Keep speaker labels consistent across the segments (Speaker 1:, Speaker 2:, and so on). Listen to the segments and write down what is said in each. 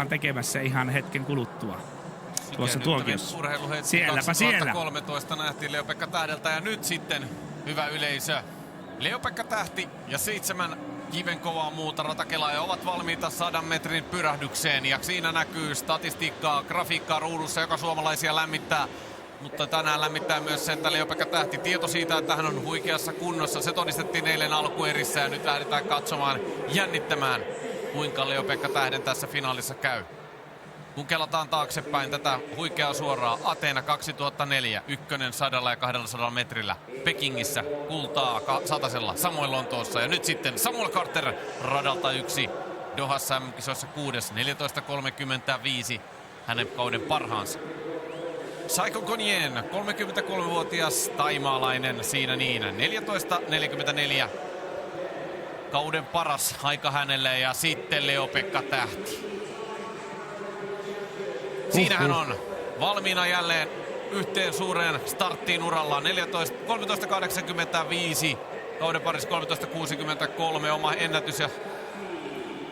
Speaker 1: tekemässä ihan hetken kuluttua. Tuossa tuokiossa. Sielläpä siellä.
Speaker 2: 2013 nähtiin Leo-Pekka Tähdeltä ja nyt sitten hyvä yleisö. Leo-Pekka Tähti ja 7 kivenkovaa muuta ratakelaajaa ovat valmiita 100 metrin pyrähdykseen. Ja siinä näkyy statistiikkaa, grafiikkaa ruudussa, joka suomalaisia lämmittää. Mutta tänään lämmittää myös se, että Leo-Pekka Tähti tieto siitä, että hän on huikeassa kunnossa. Se todistettiin eilen alkuerissä ja nyt lähdetään katsomaan, jännittämään, kuinka Leo-Pekka Tähden tässä finaalissa käy. Kun kelataan taaksepäin tätä huikeaa suoraa, Ateena 2004, ykkönen 100 ja 200 metrillä. Pekingissä kultaa satasella, samoin Lontoossa. Ja nyt sitten Samuel Carter radalta 1. Dohassa MM-kisoissa 6. 14.35. Hänen kauden parhaansa. Saiko Konien, 33-vuotias taimaalainen siinä niin. 14.44. Kauden paras aika hänelle ja sitten Leo-Pekka Tähti. Siinä hän on valmiina jälleen yhteen suureen starttiin urallaan. 13.85, kauden parissa 13.63 oma ennätys.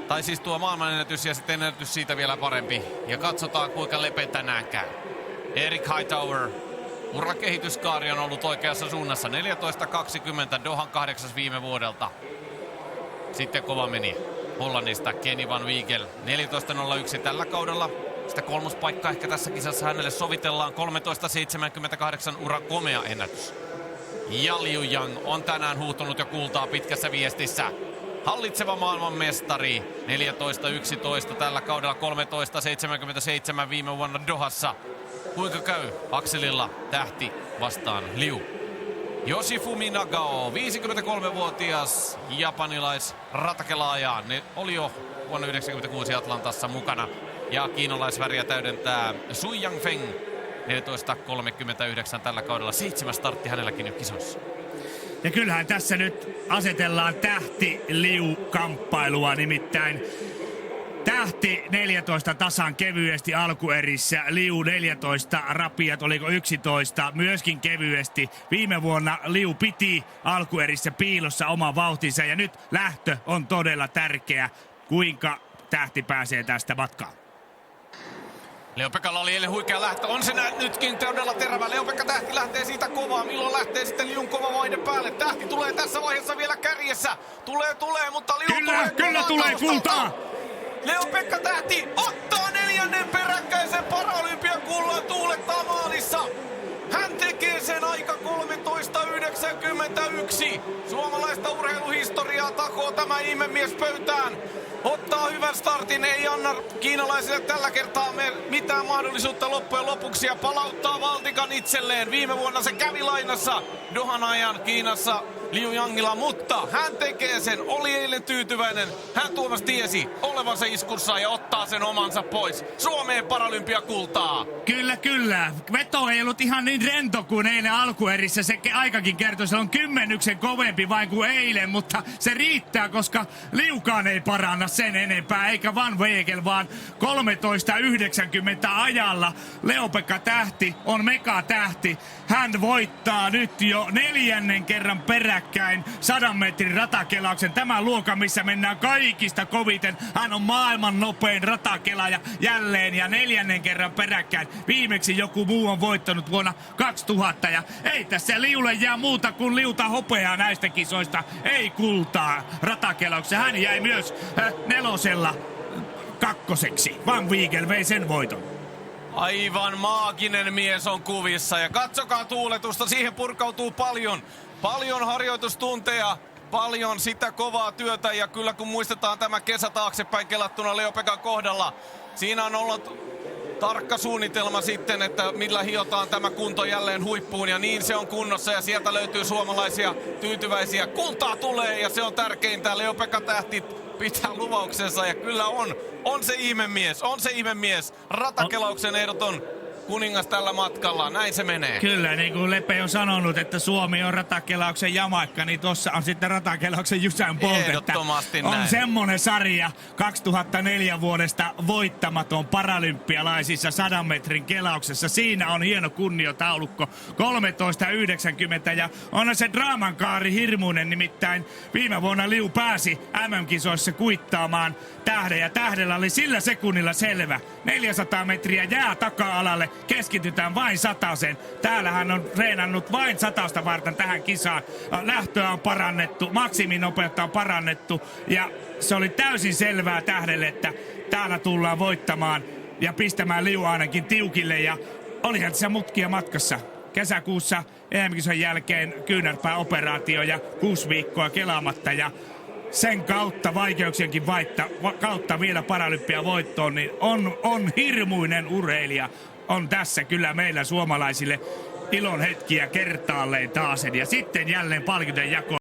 Speaker 2: Tai siis tuo maailmanennätys ja sitten ennätys siitä vielä parempi. Ja katsotaan kuinka Lepe tänään käy. Erik Hightower, urakehityskaari on ollut oikeassa suunnassa. 14.20, Dohan 8. viime vuodelta. Sitten kova meni Hollannista Kenny van Wiegel. 14.01 tällä kaudella. Sitä kolmospaikkaa ehkä tässä kisassa hänelle sovitellaan. 13.78 ura komea ennätys. Ja Liu Yang on tänään huuhtonut jo kultaa pitkässä viestissä. Hallitseva maailmanmestari. 14.11 tällä kaudella. 13.77 viime vuonna Dohassa. Kuinka käy Akselilla Tähti vastaan Liu? Yoshifumi Nagao, 53-vuotias japanilaisratakelaaja. Ne oli jo vuonna 1996 Atlantassa mukana. Ja kiinalaisväriä täydentää Su Yangfeng. 14.39 tällä kaudella. 7 startti hänelläkin jo kisoissa.
Speaker 1: Ja kyllähän tässä nyt asetellaan Tähti-Liu-kamppailua, nimittäin Tähti 14 tasan kevyesti alkuerissä, Liu 14, rapiat oliko 11, myöskin kevyesti. Viime vuonna Liu piti alkuerissä piilossa oman vauhtinsa ja nyt lähtö on todella tärkeä. Kuinka Tähti pääsee tästä matkaan?
Speaker 2: Leo-Pekalla oli eilen huikea lähtö. On se nytkin todella terävä. Leo-Pekka Tähti lähtee siitä kovaa. Milloin lähtee sitten Liun kova vaihde päälle? Tähti tulee tässä vaiheessa vielä kärjessä. Tulee, mutta Liu
Speaker 1: Kyllä tulee kultaa!
Speaker 2: Leo-Pekka Tähti ottaa 4. peräkkäisen paralympiakullan, tuulettaa maalissa. Hän tekee sen aika 13.91. Suomalaista urheiluhistoriaa takoo tämä ihmemies pöytään. Ottaa hyvän startin, ei anna kiinalaisille tällä kertaa mitään mahdollisuutta loppujen lopuksi ja palauttaa valtikan itselleen. Viime vuonna se kävi lainassa Dohan ajan Kiinassa Liu Yangilla, mutta hän tekee sen, oli eilen tyytyväinen. Hän Tuomas tiesi olevansa iskussa ja ottaa sen omansa pois. Suomeen paralympiakultaa.
Speaker 1: Kyllä. Veto ei ollut ihan niin rento kuin eilen alkuerissä. Se aikakin kertoi, se on 10 kovempi vain kuin eilen, mutta se riittää, koska Liukaan ei paranna sen enempää, eikä Van Wegel, vaan 13.90 ajalla. Leo-Pekka Tähti on megatähti. Hän voittaa nyt jo 4. kerran peräkkäin 100 metrin ratakelauksen. Tämä luokan, missä mennään kaikista koviten. Hän on maailman nopein ratakelaaja jälleen ja 4. kerran peräkkäin. Viimeksi joku muu on voittanut vuonna 2000 ja ei tässä Liulle jää muuta kuin liuta hopeaa näistä kisoista. Ei kultaa ratakelauksessa. Hän jäi myös 4. kakkoseksi. Van Wiegel vei sen voiton.
Speaker 2: Aivan maaginen mies on kuvissa ja katsokaa tuuletusta, siihen purkautuu paljon harjoitustunteja, paljon sitä kovaa työtä ja kyllä kun muistetaan tämä kesä taaksepäin kelattuna Leo-Pekan kohdalla, siinä on ollut tarkka suunnitelma sitten, että millä hiotaan tämä kunto jälleen huippuun ja niin se on kunnossa ja sieltä löytyy suomalaisia tyytyväisiä. Kultaa tulee ja se on tärkeintä, Leo-Pekka Tähti pitää luvauksensa ja kyllä on se ihmemies, Ratakelauksen ehdoton kuningas tällä matkalla. Näin se menee.
Speaker 1: Kyllä, niin kuin Lepe on sanonut, että Suomi on ratakelauksen Jamaikka, niin tossa on sitten ratakelauksen Usain Bolt.
Speaker 2: Ehdottomasti
Speaker 1: on
Speaker 2: näin.
Speaker 1: semmonen sarja 2004 vuodesta voittamaton paralympialaisissa 100 metrin kelauksessa. Siinä on hieno kunniotaulukko 13.90 ja on se draamankaari hirmuinen, nimittäin viime vuonna Liu pääsi MM-kisoissa kuittaamaan tähden ja tähdellä oli sillä sekunnilla selvä. 400 metriä jää taka-alalle, keskitytään vain sataseen. Täällä hän on treenannut vain satasta varten tähän kisaan. Lähtöä on parannettu, maksiminopeutta on parannettu ja se oli täysin selvää tähdelle, että täällä tullaan voittamaan ja pistämään Liu ainakin tiukille ja olihan tässä mutkia matkassa. Kesäkuussa EM-kisan jälkeen kyynärpääoperaatio ja 6 viikkoa kelaamatta ja sen kautta vaikeuksienkin kautta vielä paralympiavoittoon, niin on hirmuinen urheilija. On tässä kyllä meillä suomalaisille ilon hetkiä kertaalleen taasen. Ja sitten jälleen palkintojen jako.